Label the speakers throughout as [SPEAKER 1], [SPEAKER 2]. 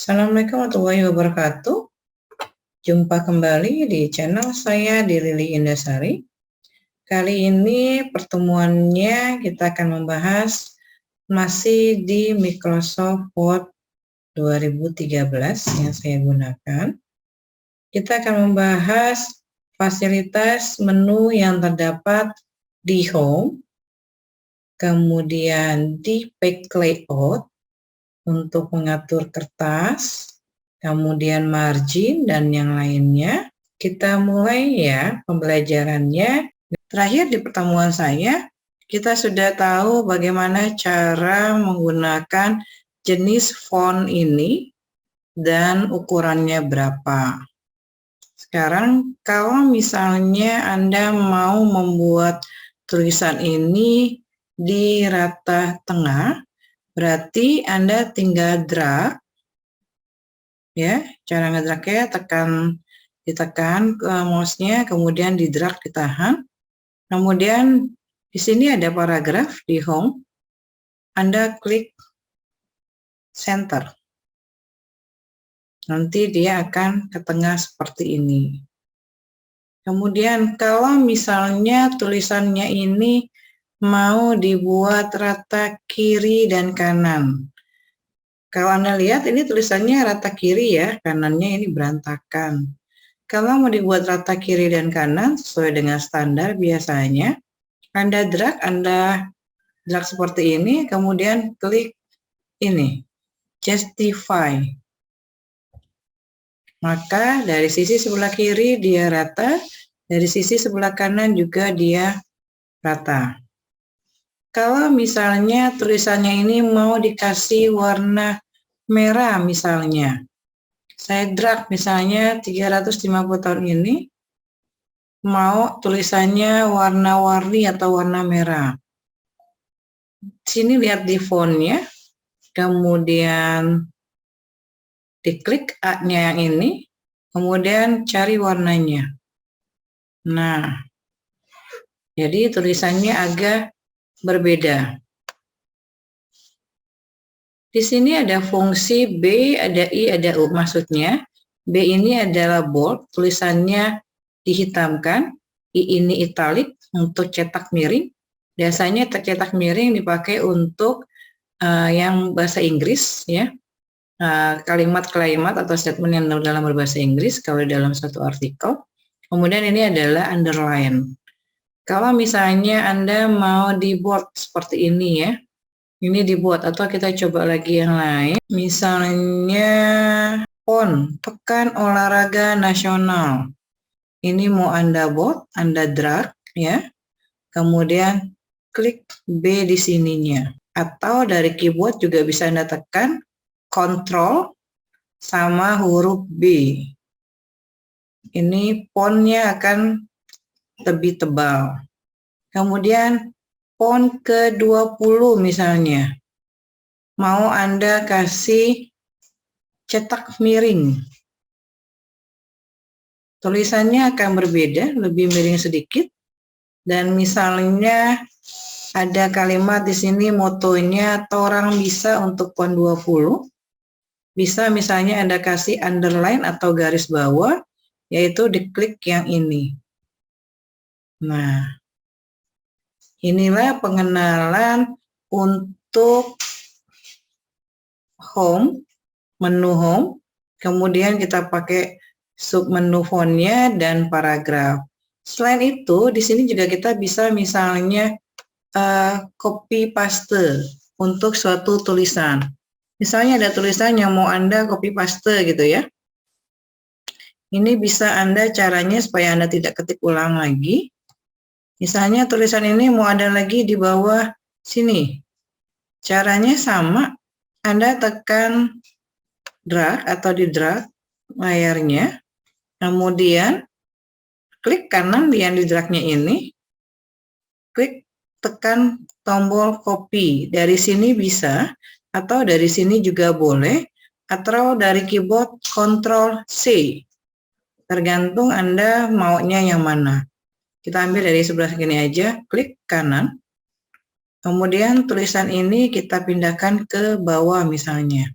[SPEAKER 1] Assalamualaikum warahmatullahi wabarakatuh. Jumpa kembali di channel saya di Lili Indasari. Kali ini pertemuannya kita akan membahas masih di Microsoft Word 2013 yang saya gunakan. Kita akan membahas fasilitas menu yang terdapat di Home, kemudian di Page Layout, untuk mengatur kertas, kemudian margin dan yang lainnya. Kita mulai ya pembelajarannya. Terakhir di pertemuan saya, kita sudah tahu bagaimana cara menggunakan jenis font ini dan ukurannya berapa. Sekarang kalau misalnya Anda mau membuat tulisan ini di rata tengah, berarti Anda tinggal drag, ya. Cara ngedragnya ditekan ke mouse-nya, kemudian di drag, ditahan. Kemudian di sini ada paragraf di Home. Anda klik Center. Nanti dia akan ke tengah seperti ini. Kemudian kalau misalnya tulisannya ini mau dibuat rata kiri dan kanan. Kalau Anda lihat ini tulisannya rata kiri ya, kanannya ini berantakan. Kalau mau dibuat rata kiri dan kanan sesuai dengan standar biasanya, Anda drag seperti ini, kemudian klik ini, justify. Maka dari sisi sebelah kiri dia rata, dari sisi sebelah kanan juga dia rata. Kalau misalnya tulisannya ini mau dikasih warna merah misalnya, saya drag misalnya 350 tahun ini, mau tulisannya warna-warni atau warna merah. Sini lihat di fontnya, kemudian diklik A-nya yang ini, kemudian cari warnanya. Nah, jadi tulisannya agak berbeda. Di sini ada fungsi B, ada I, ada U. Maksudnya, B ini adalah bold, tulisannya dihitamkan. I ini italic untuk cetak miring. Biasanya cetak miring dipakai untuk yang bahasa Inggris, ya. Kalimat-kalimat atau statement yang dalam berbahasa Inggris kalau dalam satu artikel. Kemudian ini adalah underline. Kalau misalnya Anda mau di bold seperti ini ya, ini dibuat, atau kita coba lagi yang lain. Misalnya PON, Pekan Olahraga Nasional. Ini mau Anda bold, Anda drag ya. Kemudian klik B di sininya. Atau dari keyboard juga bisa Anda tekan Ctrl sama huruf B. Ini fontnya akan lebih tebal. Kemudian font ke-20 misalnya. Mau Anda kasih cetak miring. Tulisannya akan berbeda, lebih miring sedikit. Dan misalnya ada kalimat di sini motonya "Torang bisa" untuk font 20. Bisa misalnya Anda kasih underline atau garis bawah, yaitu diklik yang ini. Nah, inilah pengenalan untuk Home, menu Home. Kemudian kita pakai submenu fontnya dan paragraf. Selain itu, di sini juga kita bisa misalnya copy paste untuk suatu tulisan. Misalnya ada tulisan yang mau Anda copy paste gitu ya. Ini bisa Anda caranya supaya Anda tidak ketik ulang lagi. Misalnya tulisan ini mau ada lagi di bawah sini. Caranya sama, Anda tekan drag atau di drag layarnya, kemudian klik kanan yang di dragnya ini, klik tekan tombol copy. Dari sini bisa, atau dari sini juga boleh, atau dari keyboard Ctrl C. Tergantung Anda maunya yang mana. Kita ambil dari sebelah sini aja, klik kanan. Kemudian tulisan ini kita pindahkan ke bawah misalnya.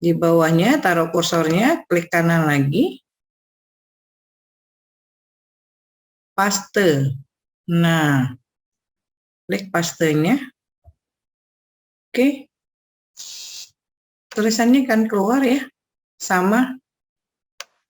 [SPEAKER 1] Di bawahnya taruh kursornya, klik kanan lagi, paste. Nah, klik pastenya. Oke, tulisannya kan keluar ya. Sama,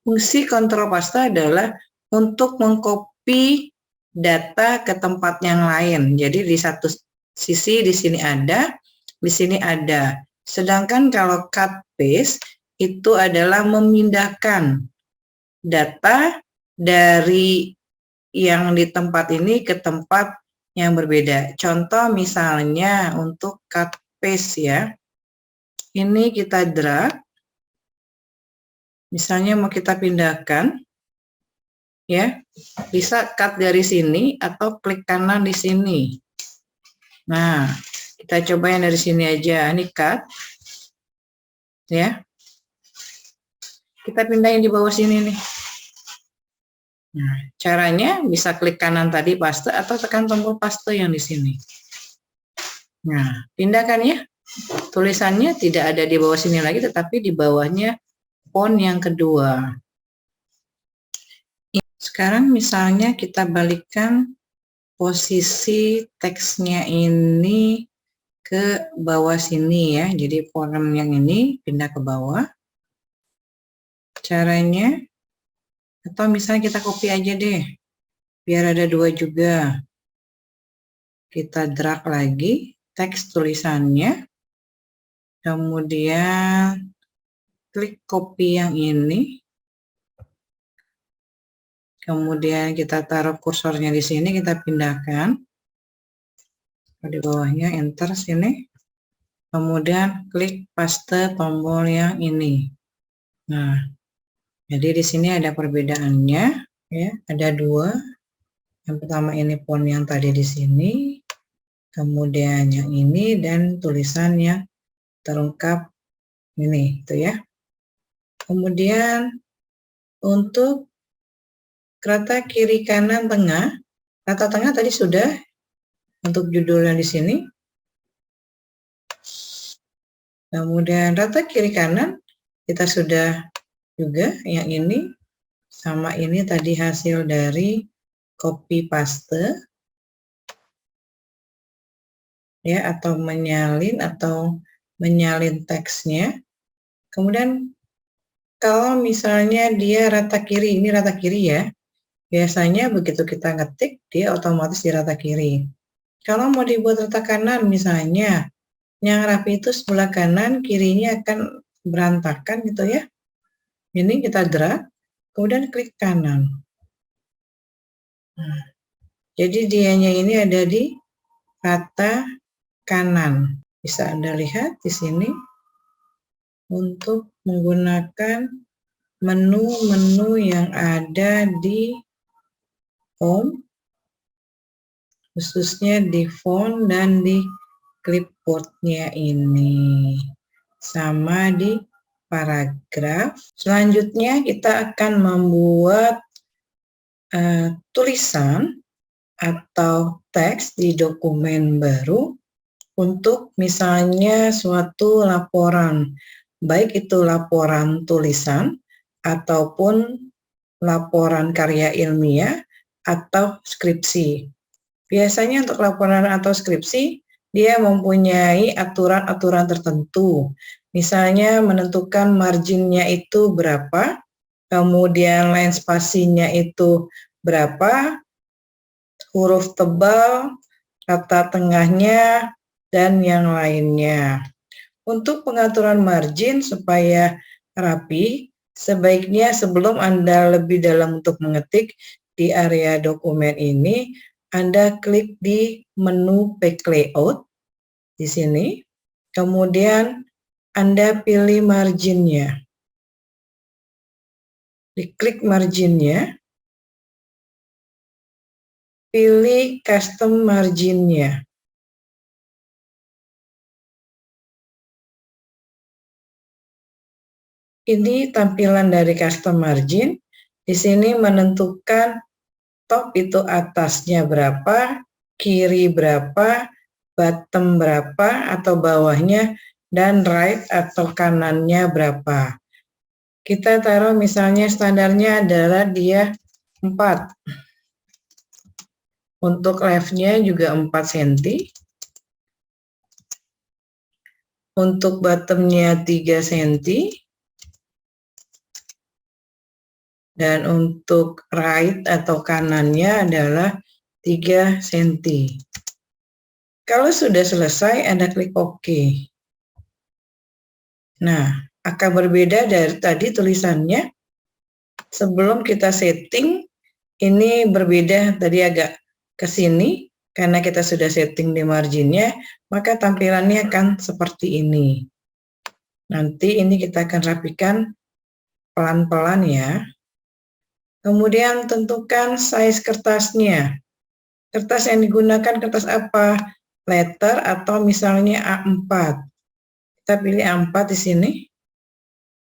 [SPEAKER 1] fungsi kontrol paste adalah untuk mengcopy data ke tempat yang lain. Jadi di satu sisi di sini ada, di sini ada. Sedangkan kalau cut paste itu adalah memindahkan data dari yang di tempat ini ke tempat yang berbeda. Contoh misalnya untuk cut paste ya. Ini kita drag. Misalnya mau kita pindahkan ya. Bisa cut dari sini atau klik kanan di sini. Nah, kita coba yang dari sini aja. Ini cut. Ya. Kita pindahin di bawah sini nih. Nah, caranya bisa klik kanan tadi paste atau tekan tombol paste yang di sini. Nah, pindahkan ya. Tulisannya tidak ada di bawah sini lagi, tetapi di bawahnya font yang kedua. Sekarang misalnya kita balikkan posisi teksnya ini ke bawah sini ya. Jadi font yang ini pindah ke bawah. Caranya, atau misalnya kita copy aja deh, biar ada dua juga. Kita drag lagi teks tulisannya, kemudian klik copy yang ini, kemudian kita taruh kursornya di sini, kita pindahkan di bawahnya, enter sini, kemudian klik paste tombol yang ini. Nah, jadi di sini ada perbedaannya, ya, ada dua. Yang pertama ini font yang tadi di sini, kemudian yang ini, dan tulisan yang terungkap ini, itu ya. Kemudian untuk rata kiri kanan tengah, rata tengah tadi sudah untuk judulnya di sini. Kemudian rata kiri kanan kita sudah juga yang ini, sama ini tadi hasil dari copy paste ya, atau menyalin teksnya. Kemudian kalau misalnya dia rata kiri, ini rata kiri ya, biasanya begitu kita ngetik dia otomatis di rata kiri. Kalau mau dibuat rata kanan misalnya, yang rapi itu sebelah kanan, kirinya akan berantakan gitu ya. Ini kita drag, kemudian klik kanan. Nah, jadi dianya ini ada di rata kanan. Bisa Anda lihat di sini untuk menggunakan menu-menu yang ada di home, khususnya di font dan di clipboardnya ini, sama di paragraf. Selanjutnya kita akan membuat tulisan atau teks di dokumen baru untuk misalnya suatu laporan, baik itu laporan tulisan ataupun laporan karya ilmiah atau skripsi. Biasanya untuk laporan atau skripsi, dia mempunyai aturan-aturan tertentu. Misalnya menentukan marginnya itu berapa, kemudian line spasinya itu berapa, huruf tebal, kata tengahnya, dan yang lainnya. Untuk pengaturan margin supaya rapi, sebaiknya sebelum Anda lebih dalam untuk mengetik di area dokumen ini, Anda klik di menu Page Layout di sini, kemudian Anda pilih marginnya. Diklik marginnya, pilih custom marginnya. Ini tampilan dari custom margin. Di sini menentukan top itu atasnya berapa, kiri berapa, bottom berapa, atau bawahnya dan right atau kanannya berapa. Kita taruh misalnya standarnya adalah dia 4. Untuk left-nya juga 4 cm. Untuk bottom-nya 3 cm. Dan untuk right atau kanannya adalah 3 cm. Kalau sudah selesai, Anda klik OK. Nah, akan berbeda dari tadi tulisannya. Sebelum kita setting, ini berbeda tadi agak ke sini. Karena kita sudah setting di marginnya, maka tampilannya akan seperti ini. Nanti ini kita akan rapikan pelan-pelan ya. Kemudian tentukan size kertasnya. Kertas yang digunakan kertas apa? Letter atau misalnya A4. Kita pilih A4 di sini.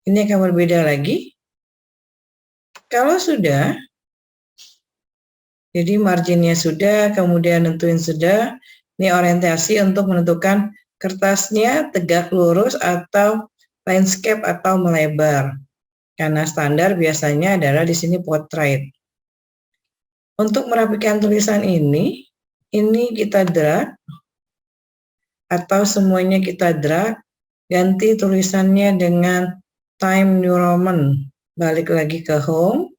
[SPEAKER 1] Ini akan berbeda lagi. Kalau sudah, jadi marginnya sudah, kemudian nentuin sudah. Ini orientasi untuk menentukan kertasnya tegak lurus atau landscape atau melebar. Karena standar biasanya adalah di sini portrait. Untuk merapikan tulisan ini kita drag atau semuanya kita drag, ganti tulisannya dengan Times New Roman. Balik lagi ke home,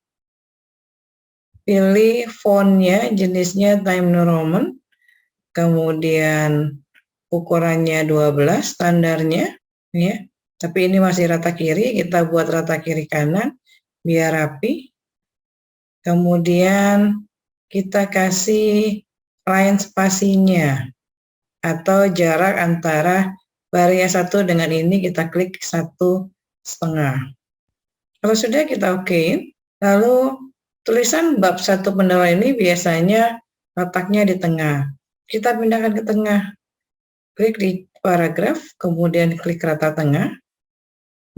[SPEAKER 1] pilih fontnya, jenisnya Times New Roman, kemudian ukurannya 12, standarnya, ya. Tapi ini masih rata kiri, kita buat rata kiri kanan biar rapi. Kemudian kita kasih line spasinya atau jarak antara baris 1 dengan ini kita klik 1,5. Kalau sudah kita oke. Lalu tulisan bab 1 pendahuluan ini biasanya letaknya di tengah. Kita pindahkan ke tengah. Klik di paragraf, kemudian klik rata tengah.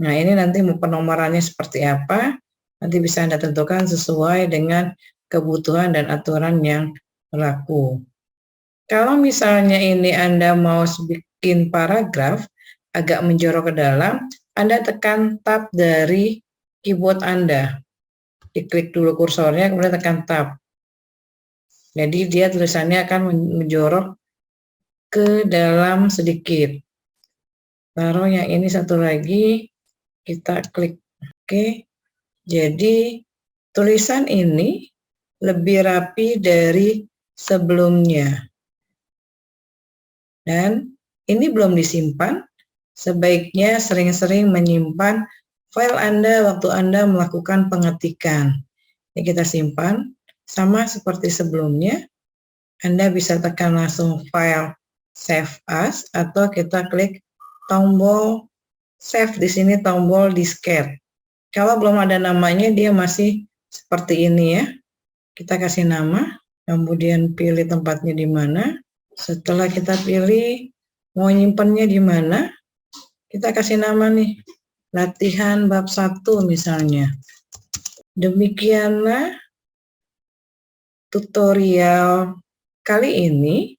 [SPEAKER 1] Nah, ini nanti penomorannya seperti apa, nanti bisa Anda tentukan sesuai dengan kebutuhan dan aturan yang berlaku. Kalau misalnya ini Anda mau bikin paragraf, agak menjorok ke dalam, Anda tekan tab dari keyboard Anda. Diklik dulu kursornya, kemudian tekan tab. Jadi dia tulisannya akan menjorok ke dalam sedikit. Taruh yang ini satu lagi, kita klik OK. Jadi tulisan ini lebih rapi dari sebelumnya. Dan ini belum disimpan, sebaiknya sering-sering menyimpan file Anda waktu Anda melakukan pengetikan. Ini kita simpan, sama seperti sebelumnya. Anda bisa tekan langsung file Save As, atau kita klik tombol Save di sini, tombol disket. Kalau belum ada namanya, dia masih seperti ini ya. Kita kasih nama, kemudian pilih tempatnya di mana. Setelah kita pilih mau nyimpennya di mana, kita kasih nama nih, latihan bab 1 misalnya. Demikianlah tutorial kali ini.